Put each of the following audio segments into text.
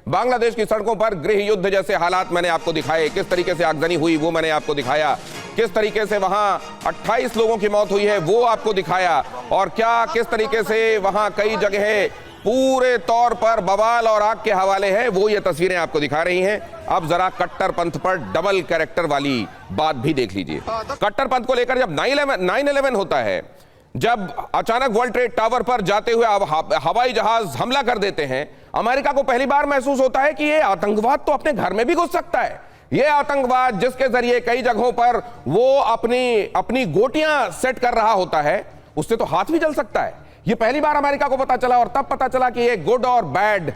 बांग्लादेश की सड़कों पर गृह युद्ध जैसे हालात मैंने आपको दिखाए, किस तरीके से आगजनी हुई वो मैंने आपको दिखाया, किस तरीके से वहां 28 लोगों की मौत हुई है वो आपको दिखाया, और क्या किस तरीके से वहां कई जगह पूरे तौर पर बवाल और आग के हवाले हैं, वो ये तस्वीरें आपको दिखा रही हैं। अब जरा कट्टरपंथ पर डबल कैरेक्टर वाली बात भी देख लीजिए। कट्टरपंथ को लेकर जब 9/11 होता है, जब अचानक वर्ल्ड ट्रेड टावर पर जाते हुए हवाई जहाज हमला कर देते हैं, अमेरिका को पहली बार महसूस होता है कि ये आतंकवाद तो अपने घर में भी घुस सकता है। ये आतंकवाद जिसके जरिए कई जगहों पर वो अपनी गोटियां सेट कर रहा होता है, उससे तो हाथ भी जल सकता है। ये पहली बार अमेरिका को पता चला, और तब पता चला कि ये गुड और बैड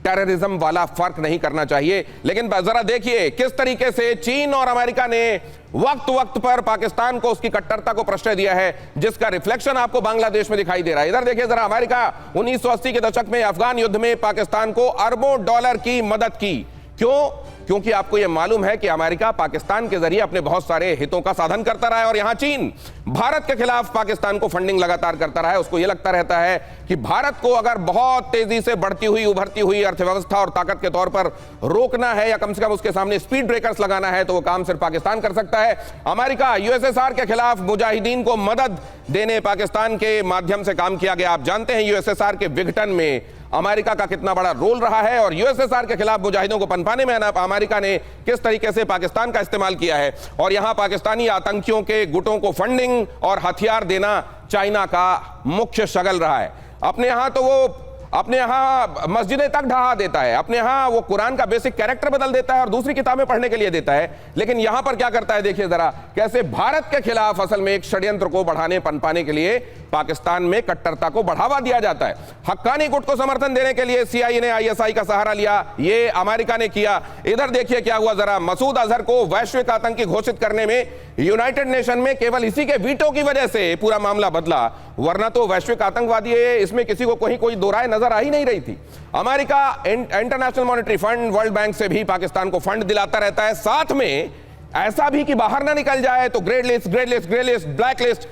टेररिज्म वाला फर्क नहीं करना चाहिए। लेकिन जरा देखिए किस तरीके से चीन और अमेरिका ने वक्त वक्त पर पाकिस्तान को उसकी कट्टरता को प्रश्रय दिया है, जिसका रिफ्लेक्शन आपको बांग्लादेश में दिखाई दे रहा है। इधर देखिए जरा, अमेरिका 1980 के दशक में अफगान युद्ध में पाकिस्तान को अरबों डॉलर की मदद की। क्यों? क्योंकि आपको यह मालूम है कि अमेरिका पाकिस्तान के जरिए अपने बहुत सारे हितों का साधन करता रहा है, और यहां चीन भारत के खिलाफ पाकिस्तान को फंडिंग लगातार करता रहा है। उसको यह लगता रहता है कि भारत को अगर बहुत तेजी से बढ़ती हुई उभरती हुई अर्थव्यवस्था और ताकत के तौर पर रोकना है, या कम से कम उसके सामने स्पीड ब्रेकर्स लगाना है, तो वो काम सिर्फ पाकिस्तान कर सकता है। अमेरिका यूएसएसआर के खिलाफ मुजाहिदीन को मदद देने पाकिस्तान के माध्यम से काम किया गया। आप जानते हैं यूएसएसआर के विघटन में अमेरिका का कितना बड़ा रोल रहा है, और यूएसएसआर के खिलाफ मुजाहिदों को पनपाने में अमेरिका ने किस तरीके से पाकिस्तान का इस्तेमाल किया है। और यहां पाकिस्तानी आतंकियों के गुटों को फंडिंग और हथियार देना चाइना का मुख्य शगल रहा है। अपने यहां तो वो अपने यहां मस्जिदें तक ढहा देता है, अपने यहां वो कुरान का बेसिक कैरेक्टर बदल देता है और दूसरी किताबें पढ़ने के लिए देता है। लेकिन यहां पर क्या करता है, देखिए जरा, कैसे भारत के खिलाफ असल में एक षड्यंत्र को बढ़ाने पनपाने के लिए पाकिस्तान में कट्टरता को बढ़ावा दिया जाता है। हक्कानी गुट को समर्थन देने के लिए सीआईए ने आईएसआई का सहारा लिया, ये अमेरिका ने किया। इधर देखिए क्या हुआ जरा, मसूद अजहर को वैश्विक आतंकी घोषित करने में यूनाइटेड नेशन में केवल इसी के वीटो की वजह से पूरा मामला बदला, वरना तो वैश्विक आतंकवादी है, इसमें किसी को कोई दो राय नजर आ ही नहीं रही थी। America international monetary fund, world bank से भी पाकिस्तान को फंड दिलाता रहता है। साथ में ऐसा भी कि बाहर ना निकल जाए तो ग्रे लिस्ट, ब्लैक लिस्ट,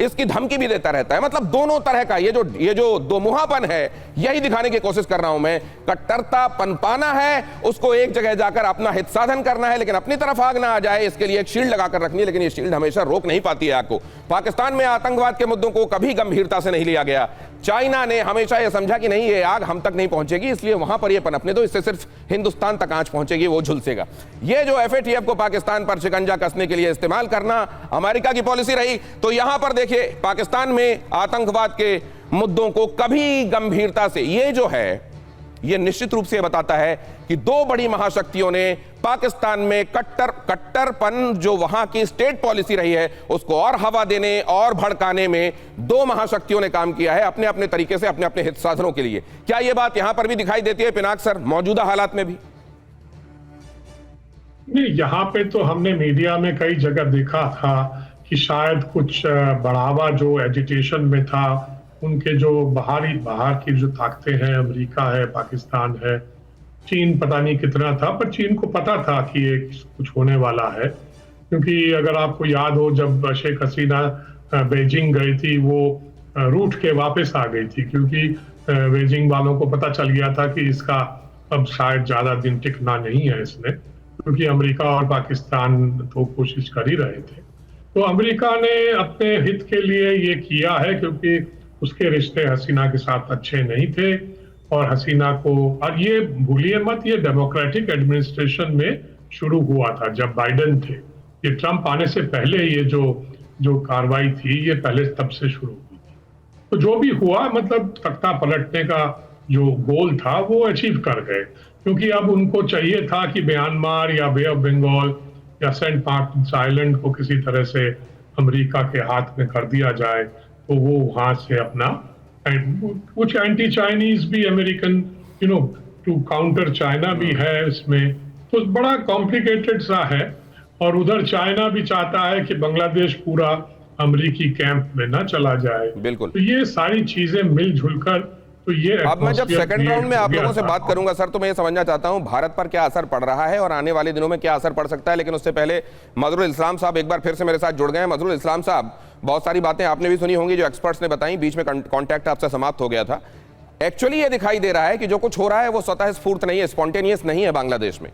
इसकी धमकी भी देता रहता है। मतलब दोनों तरह का ये जो दोमुहापन है, यही दिखाने की कोशिश कर रहा हूं मैं। कट्टरता पनपाना है, उसको एक जगह जाकर अपना हित साधन करना है, लेकिन अपनी तरफ आग ना आ जाए इसके लिए एक शील्ड लगाकर रखनी है। लेकिन ये शील्ड हमेशा रोक नहीं पाती है आग को। पाकिस्तान में आतंकवाद के मुद्दों को कभी गंभीरता से नहीं लिया गया। चाइना ने हमेशा यह समझा कि नहीं, ये आग हम तक नहीं पहुंचेगी, इसलिए वहां पर ये पनपने दो, इससे सिर्फ हिंदुस्तान तक आंच पहुंचेगी, वो झुलसेगा। ये जो एफएटीएफ को पाकिस्तान पर शिकंजा कसने के लिए इस्तेमाल करना अमेरिका की पॉलिसी रही। तो यहां पर देखिए, पाकिस्तान में आतंकवाद के मुद्दों को कभी गंभीरता से, ये जो है ये निश्चित रूप से बताता है कि दो बड़ी महाशक्तियों ने पाकिस्तान में कट्टरपन जो वहां की स्टेट पॉलिसी रही है उसको और हवा देने और भड़काने में दो महाशक्तियों ने काम किया है, अपने अपने तरीके से, अपने अपने हित साधनों के लिए। क्या यह बात यहां पर भी दिखाई देती है पिनाक सर, मौजूदा हालात में भी? नहीं, यहाँ पे तो हमने मीडिया में कई जगह देखा था कि शायद कुछ बढ़ावा जो एजिटेशन में था, उनके जो बाहर की जो ताकतें हैं, अमेरिका है, पाकिस्तान है, चीन पता नहीं कितना था, पर चीन को पता था कि ये कुछ होने वाला है। क्योंकि अगर आपको याद हो, जब शेख हसीना बीजिंग गई थी, वो रूठ के वापस आ गई थी, क्योंकि बीजिंग वालों को पता चल गया था कि इसका अब शायद ज्यादा दिन टिकना नहीं है इसमें, क्योंकि अमेरिका और पाकिस्तान तो कोशिश कर ही रहे थे। तो अमेरिका ने अपने हित के लिए ये किया है, क्योंकि उसके रिश्ते हसीना के साथ अच्छे नहीं थे, और हसीना को, और ये भूलिए मत, ये डेमोक्रेटिक एडमिनिस्ट्रेशन में शुरू हुआ था जब बाइडेन थे। ये ट्रंप आने से पहले ये जो कार्रवाई थी, ये पहले तब से शुरू हुई थी। तो जो भी हुआ, मतलब तख्ता पलटने का जो गोल था वो अचीव कर गए, क्योंकि अब उनको चाहिए था कि म्यांमार या बे ऑफ बंगाल या सेंट मार्टिन्स आइलैंड को किसी तरह से अमेरिका के हाथ में कर दिया जाए, तो वो वहां से अपना कुछ एंटी चाइनीज भी अमेरिकन टू काउंटर चाइना भी है इसमें, तो बड़ा कॉम्प्लिकेटेड सा है। और उधर चाइना भी चाहता है कि बांग्लादेश पूरा अमेरिकी कैंप में ना चला जाए। बिल्कुल। तो ये सारी चीजें मिलजुल कर, तो ये अब मैं जब सेकंड राउंड में आप लोगों से बात करूंगा सर, तो मैं ये समझना चाहता हूं भारत पर क्या असर पड़ रहा है और आने वाले दिनों में क्या असर पड़ सकता है। लेकिन उससे पहले मजहरुल इस्लाम साहब एक बार फिर से मेरे साथ जुड़ गए हैं। मजहरुल इस्लाम साहब, बहुत सारी बातें आपने भी सुनी होंगी जो एक्सपर्ट्स ने बताई, बीच में कांटेक्ट आपसे समाप्त हो गया था। एक्चुअली ये दिखाई दे रहा है कि जो कुछ हो रहा है वो स्वतः स्फूर्त नहीं है, स्पॉन्टेनियस नहीं है बांग्लादेश में।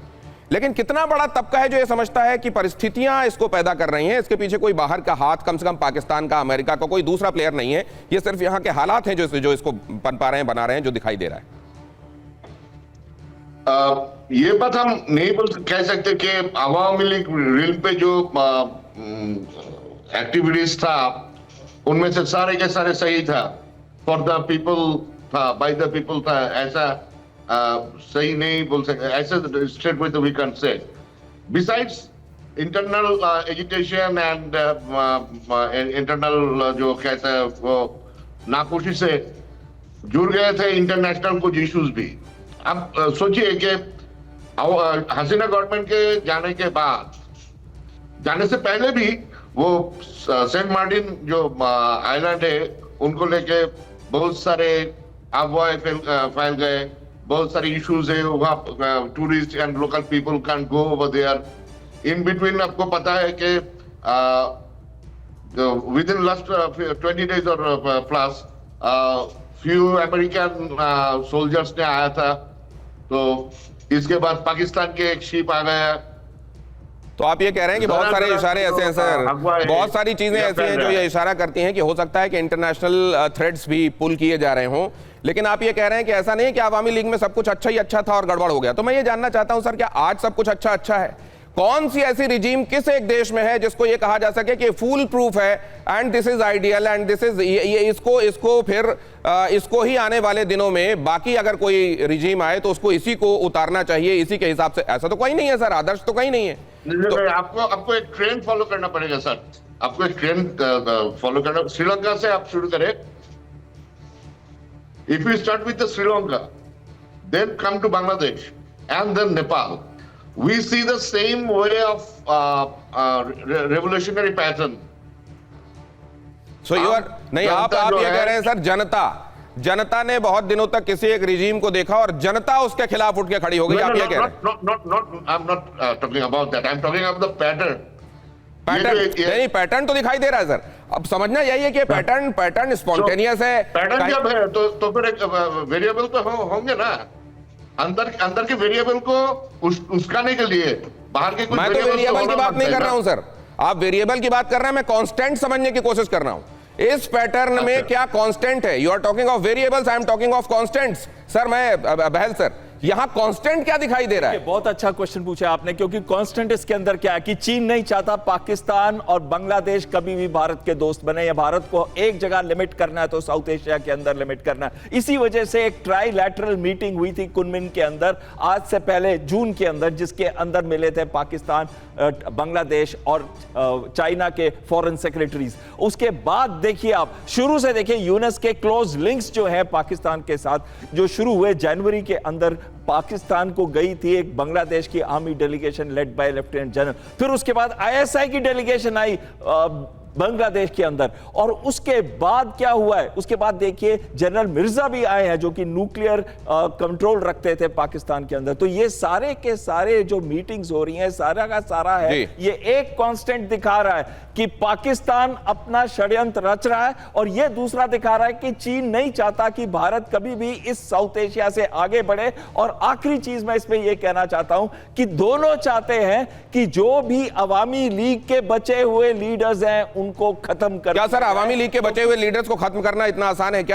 लेकिन कितना बड़ा तबका है जो ये समझता है कि परिस्थितियां इसको पैदा कर रही हैं, इसके पीछे कोई बाहर का हाथ, कम से कम पाकिस्तान का, अमेरिका का कोई दूसरा प्लेयर नहीं है, ये सिर्फ यहाँ के हालात हैं जो इसको पनपा रहे हैं, बना रहे हैं, जो दिखाई दे रहा है। ये बात हम नहीं कह सकते कि अवामी लीग रील पे जो एक्टिविटीज था उनमें से सारे के सारे सही था, फॉर द पीपल था, बाय द पीपल था, ऐसा सही नहीं बोल सकते, ऐसा state with we can say. Besides internal agitation and internal जो कहते हैं वो नाखुशी से जुड़ गए थे इंटरनेशनल कुछ इश्यूज भी। अब सोचिए कि हसीना गवर्नमेंट के जाने के बाद, जाने से पहले भी वो सेंट मार्टिन जो आइलैंड है उनको लेके बहुत सारे अफवाहें फैल गए, बहुत सारे इश्यूज है वहाँ, tourist and local people can go over there. In between आपको पता है कि विद इन लास्ट 20 days और प्लस फ्यू अमेरिकन सोल्जर्स ने आया था, तो इसके बाद पाकिस्तान के एक शिप आ गया। तो आप ये कह रहे हैं कि बहुत सारे इशारे ऐसे हैं सर, बहुत सारी चीजें ऐसी हैं जो ये इशारा करती हैं कि हो सकता है कि इंटरनेशनल थ्रेड्स भी पुल किए जा रहे हों। लेकिन आप ये कह रहे हैं कि ऐसा नहीं है कि अवामी लीग में सब कुछ अच्छा ही अच्छा था और गड़बड़ हो गया। तो मैं ये जानना चाहता हूं सर, क्या आज सब कुछ अच्छा है? कौन सी ऐसी रिजीम किस एक देश में है जिसको ये कहा जा सके कि फूल प्रूफ है and this is ideal and this is इसको फिर इसको ही आने वाले दिनों में बाकी अगर कोई रिजीम आए तो उसको इसी को उतारना चाहिए, इसी के हिसाब से? ऐसा तो कोई नहीं है सर, आदर्श तो कहीं नहीं है। तो आपको एक ट्रेंड फॉलो करना पड़ेगा सर, आपको एक ट्रेंड फॉलो करना। श्रीलंका से आप शुरू करें। If you start with Sri Lanka, then come to Bangladesh and then Nepal, we see the same way of revolutionary pattern. So you are नहीं, आप ये कह रहे हैं सर, जनता ने बहुत दिनों तक किसी एक रिजीम को देखा और जनता उसके खिलाफ उठ के खड़ी हो गई, आप ये कह रहे हैं? I'm not talking about that. I'm talking about the pattern. नहीं, पैटर्न तो दिखाई दे रहा है सर। अब समझना यही है कि पैटर्न स्पॉन्टेनियस है। पैटर्न जब है तो फिर एक वेरिएबल तो होंगे ना, अंदर के वेरिएबल को उसकाने के लिए बाहर के कुछ। मैं तो वेरिएबल की बात नहीं कर रहा हूं सर, आप वेरिएबल की बात कर रहे हैं, मैं कांस्टेंट समझने की कोशिश कर रहा हूं। इस पैटर्न में क्या कांस्टेंट है? You are talking of variables, I am talking of constants. Sir मैं बहल सर, यहां कांस्टेंट क्या दिखाई दे रहा है? बहुत अच्छा क्वेश्चन पूछा आपने, क्योंकि कांस्टेंट इसके अंदर क्या है कि चीन नहीं चाहता पाकिस्तान और बांग्लादेश कभी भी भारत के दोस्त बने, या भारत को एक जगह लिमिट करना है तो साउथ एशिया के अंदर लिमिट करना है। इसी वजह से एक ट्राइलैटरल मीटिंग हुई थी कुनमिन के अंदर आज से पहले जून के अंदर, जिसके अंदर मिले थे पाकिस्तान, बांग्लादेश और चाइना के फॉरेन सेक्रेटरीज। उसके बाद देखिए, आप शुरू से देखिए यूनेस के क्लोज लिंक्स जो है पाकिस्तान के साथ, जो शुरू हुए जनवरी के अंदर। पाकिस्तान को गई थी एक बांग्लादेश की army delegation led by lieutenant general, फिर उसके बाद आईएसआई की डेलीगेशन आई बांग्लादेश के अंदर, और उसके बाद क्या हुआ है? उसके बाद देखिए जनरल मिर्जा भी आए हैं जो कि न्यूक्लियर कंट्रोल रखते थे पाकिस्तान के अंदर। तो ये सारे के सारे जो मीटिंग्स हो रही हैं, सारा का सारा है, ये एक कांस्टेंट दिखा रहा है कि पाकिस्तान अपना षड्यंत्र रच रहा है, और ये दूसरा दिखा रहा है कि चीन नहीं चाहता कि भारत कभी भी इस साउथ एशिया से आगे बढ़े। और आखिरी चीज मैं इसमें यह कहना चाहता हूं कि दोनों चाहते हैं कि जो भी अवामी लीग के बचे हुए लीडर्स हैं उनको खत्म कर। क्या सर अवामी लीग के बचे हुए लीडर्स को खत्म करना इतना आसान है क्या?